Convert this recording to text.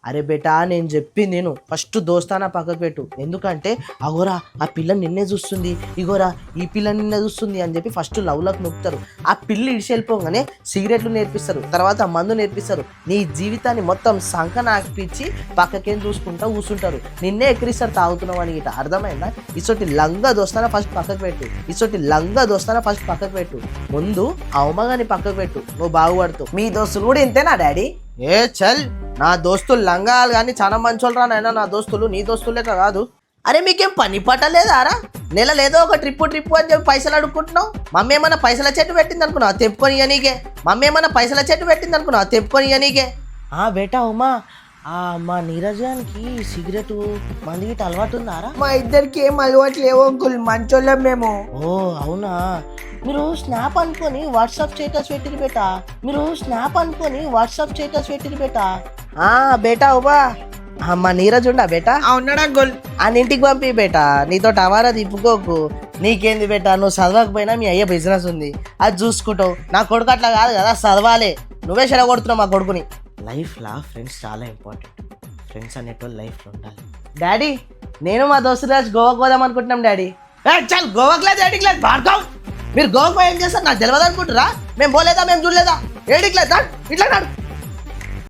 అరే బేటా నేను చెప్పింది నేను ఫస్ట్ దోస్తానా పక్కకు పెట్టు. ఎందుకంటే అగోరా ఆ పిల్ల నిన్నే చూస్తుంది, ఇగోరా ఈ పిల్ల నిన్నే చూస్తుంది అని చెప్పి ఫస్ట్ లవ్లకు నొక్కుతారు. ఆ పిల్ల ఇడిచి వెళ్ళిపోగానే సిగరెట్లు నేర్పిస్తారు, తర్వాత మందు నేర్పిస్తారు. నీ జీవితాన్ని మొత్తం సంకన ఆకిపించి పక్కకేం చూసుకుంటా కూర్చుంటారు. నిన్నే ఎక్కిరిస్తారు తాగుతున్నావు అని. ఇట అర్థమైందా? ఇసొట్టి లంగా దోస్తానా ఫస్ట్ పక్కకు పెట్టు. ఇసొట్టి లంగా దోస్తానా ఫస్ట్ పక్కకు పెట్టు. ముందు అవమగాని పక్కకు పెట్టు, నువ్వు బాగుపడుతావు. మీ దోస్తులు కూడా ఇంతేనా డాడీ? ఏ చల్, నా దోస్తులు లంగాలు కానీ చాలా మంచోళ్ళు రా నాయనా. నా దోస్తులు నీ దోస్తులు లెక్క కాదు. అరే మీకేం పని పట్టలేదారా? నెల లేదో ఒక ట్రిప్పు అని చెప్పి పైసలు అడుక్కుంటున్నావు. మమ్మీ ఏమన్నా పైసల చెట్టు పెట్టింది అనుకున్నావు తెప్పుకొని ఇయనీకే. మమ్మీ ఏమన్నా పైసల చెట్టు పెట్టింది అనుకున్నావు తెప్పుకొని ఇయనీకే. బేటా ఉమా, మా నీరజానికి సిగరెట్ మంది గిట్ట అలవాటు ఉందారా? మా ఇద్దరికి ఏం అలవాటు లేవు అంకుల్, మంచోళ్ళం మేము. ఓ అవునా? మీరు స్నాప్ అనుకొని వాట్సాప్ స్టేటస్ పెట్టిరు బేటా. మీరు స్నాప్ అనుకొని వాట్సాప్ స్టేటస్ పెట్టిరు బేటా. బేటా ఉబా, మా నీరజ్ ఉండా బేటా? ఉన్నాడు అంకుల్. అని ఇంటికి పంపి బేటా. నీతో టవారా తిప్పుకోకు. నీకేంది బేటా, నువ్వు చదవకపోయినా మీ అయ్యే బిజినెస్ ఉంది, అది చూసుకుంటావు. నా కొడుకు అట్లా కాదు కదా, చదవాలి. నువ్వే చెడగొడుతున్నావు మా కొడుకుని. లైఫ్లో ఫ్రెండ్స్ చాలా ఇంపార్టెంట్. ఫ్రెండ్స్ అనేటోళ్ళు లైఫ్లో ఉండాలి. డాడీ, నేను మా దోస్తులు రాజు గోవాకు పోదాం అనుకుంటున్నాం డాడీ. చాలు గోవాకు లేదు ఏడికి లేదు భార్గవ్. మీరు గోవాకు ఏం చేస్తారు నాకు తెలియదు అనుకుంటారా? మేము పోలేదా, మేము చూడలేదా? ఏడికి లేదు ఇట్లా నాడు.